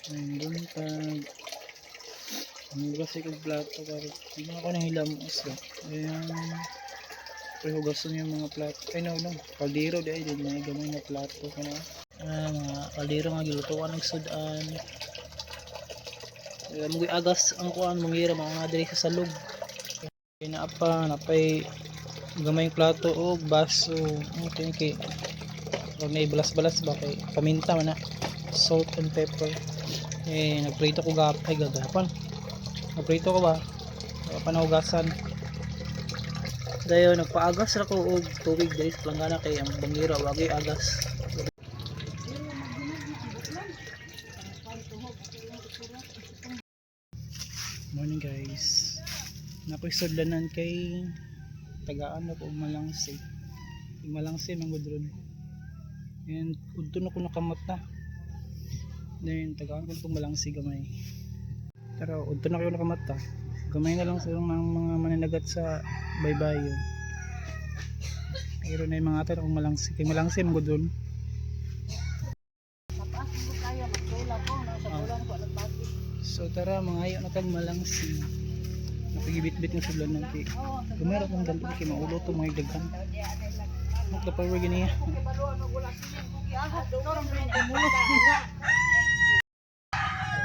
Mayroon tag hugas ko plato para hindi na ako nahilamos ba. Ayan. Pero hugasan yung mga plato. Ay no, kaldero di ay din may gamay na plato kana. Mga kaldero nga gilutuan ng sudan. Mugi agas ang kuan mangira mga diri sa salog. Kaya napay gamay plato o baso. Okay kay wag na ibalas-balas ba kay paminta man na. Salt and pepper. Nagprito ko gapay gagapan. Nagprito ko ba? Panahugasan. Dayo nagpaagas ra ko og tubig diri sa planggana kay ang bangira wagi agas. Morning guys. Nakoy sudlanan kay tagaan na ko malangsi. Malangsi man gud ron. And udto na ko nakamot na. Then tagaan ko itong malangsi gamay. Pero udto na kayo nakamata. Gamay na lang sa mga mananagat sa baybayon. Mayroon na yung mga atin akong malangsi. Kay malangsi mga doon. So tara mga ayo na kag malangsi. Napagibit-bit yung sudlan ng kay. Gamay ra kong dalon kay maulo to mga daghan. Magkapower gini.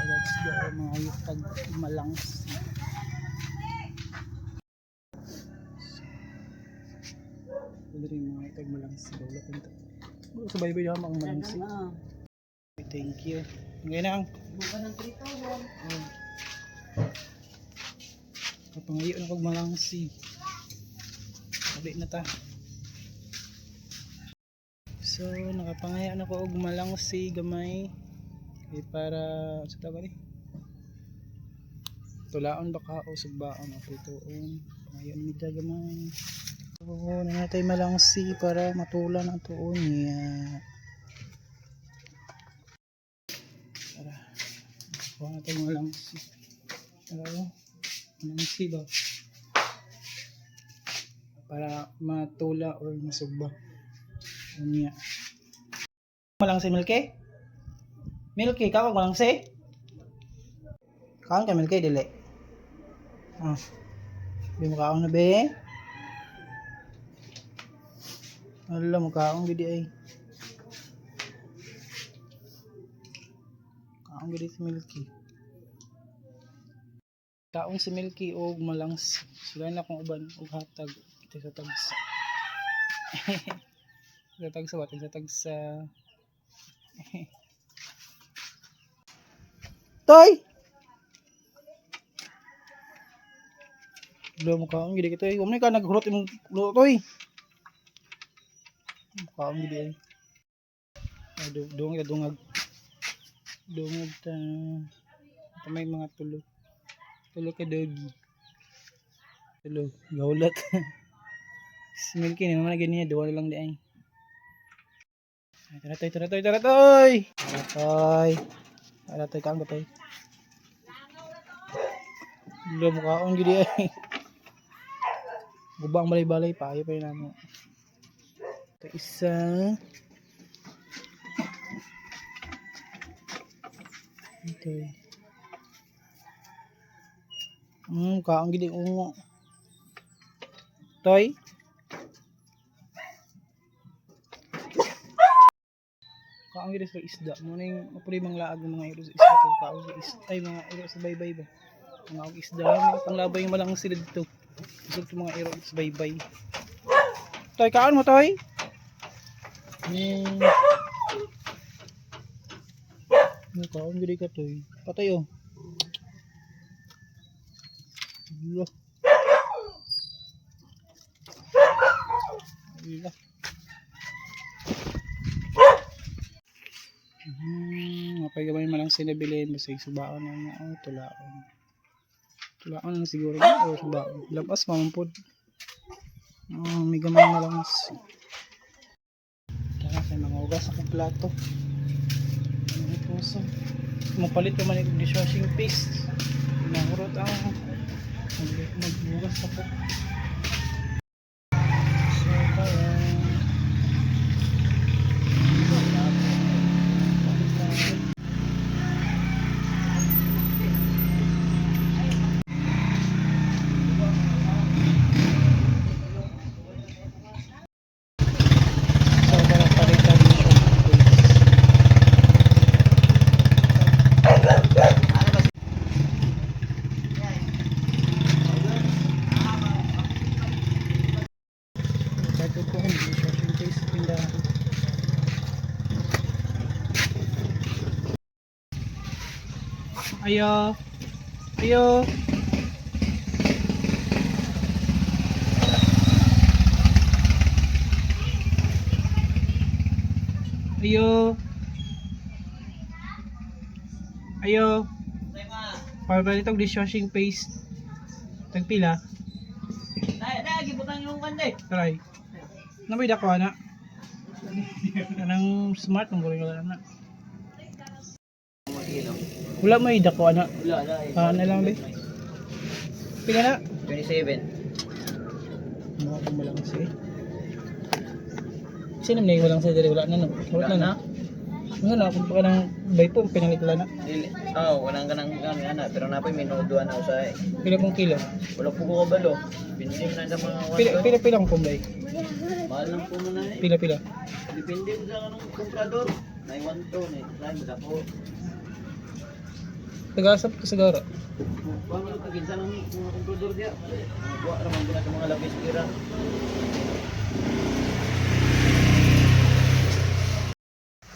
Let's go mga ayo kag malangsi. Dari mga itag malangsi wala pinta. Sa baybay ha mga malangsi. Thank you. Ngayon na ang bukan ng 3,000. Kapangayo na kog malangsi. Sabi na ta. So nakapangayo na ko og malangsi gamay. Kay para sa tawag ni. Tulaon baka o sugbaon o pritoon. Pangayo ni midya gamay. So nanatay malangsi para matulan ang tuon niya. Kuha natin malangsi. Malangsi ba? Para matula or masugba. Ano malangsi Milky? Milky, kawag malangsi? Kaon ka Milky, dili? Di mo kaon na be? Wala mo kaon gidi ay. Kaon gidi si Milky. Kaon si Milky og malangsi. Sila na kong uban og hatag ito sa tagsa. Sa tagsa ba? Sa tagsa. Toy! Wala mo kaon gidi kito ay. Umay ka naghurot imong luto toy. Kaon gidi ay. Dungag ta may mga tulo ka dogi gaulat. Si Milky naman na ganyan duwa lang di ay. Taratoy kaon ba toy dilo mo kaon gidi ay. Gubang balay-balay pa ayo pa yun namo. Ito isa okay. Kaon gidi ungo. Toy. Kaon gidi sa isda. Mo ning mapuri mang laag ng mga iro sa isda kay kaon sa isda ay mga iro sa baybay ba. Mga isda may panglabay yung malang sila dito. Isog sa mga iro sa baybay. Toy kaon mo toy. Kaon gidi ka toy. Patay oh. Wala. Mapay gamay man lang sinabilin basta subaon na nga tulaon lang siguro o subaon labas mamampod. May gamay na lang kaya sa mga ugas akong plato puso mapalit naman yung dishwashing paste nahurot ang magbugas ako. Ayo. Ayo. Ayo. Ayo. Para itong dishwashing paste. Tagpila. Gibutan yung kante. Try. Namay dako ana. Anang smart ang buring wala na. Wala may dako ana. Wala. Na lang be. Pila na? 27. Mga kung walang say. Sino na walang say diri wala na no. Wala na. Ano na kung baka nang bay po pinangitla na. Dili. Oh, walang ka nang ana, pero napoy minudo na usay. Pila pong kilo. Wala po ko kabalo. Pindim na sa mga Pila pong bay. Mahal lang po muna eh. Pila. Depende po sa kanong komprador. May 1 ton eh. Sabi ba po? Tagasap ka sigara. Bang yung kaginsa ng mga komprador diya. Mga buwa raman doon sa mga labis kira.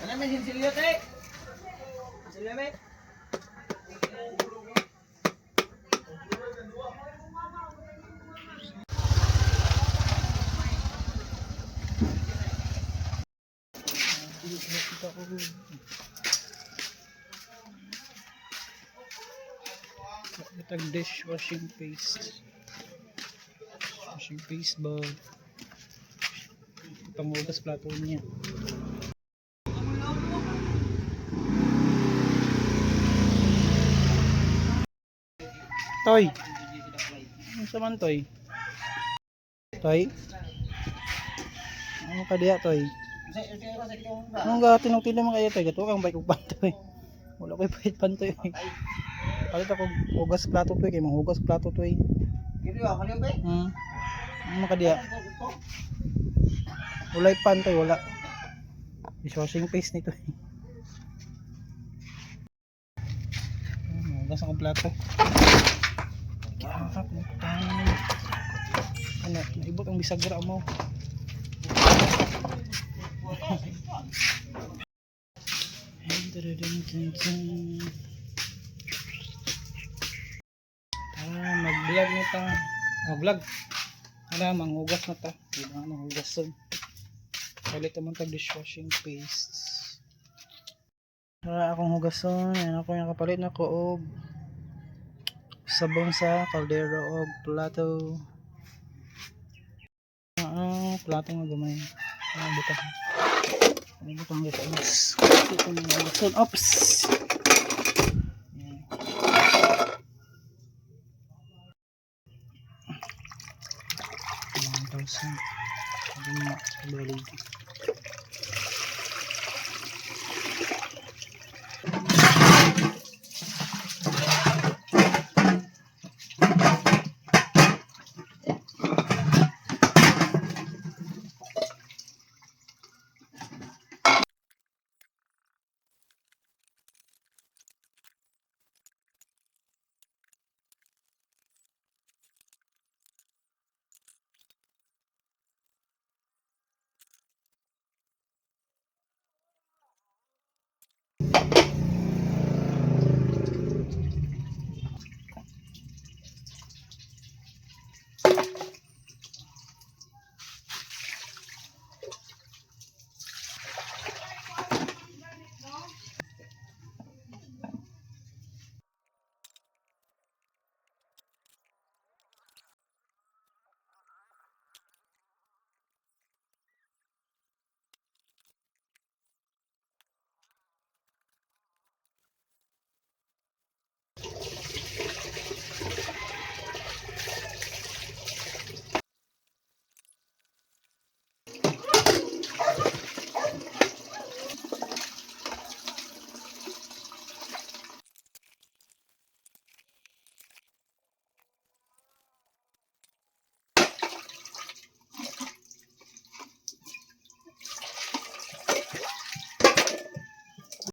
Ano may sinsilyo tayo? Sinsilyo ba? Itag dishwashing paste. Dishwashing paste ba? Pangugas plato niya. Toy. Ano sa man toy? Toy? Ano ka diya toy? Anong ga tinong-tinong mga kayo toy? Gato kang bike kong pantoy. Wala ko'y pahit pantoy. Palit ako hugas plato toy kay manghugas plato toy. Gito ba? Kaliw ba? Ano ka diya? Wala pantoy, wala. Dishwashing paste nito. Hugas akong plato. Ano, naibot ang bisagra mo. Mag-vlog na ta. Mag-vlog. Ano, manghugas na ta. Hindi na manghugason. Palit naman tag dishwashing paste. Para akong hugason. Yan ako yung kapalit na ko og sabon sa kaldero og plato. Plato nga gamay. Butang. Butang dito. Ito na hugason. Oops! Yan. Yan. 1,000. Ano nga? Balik.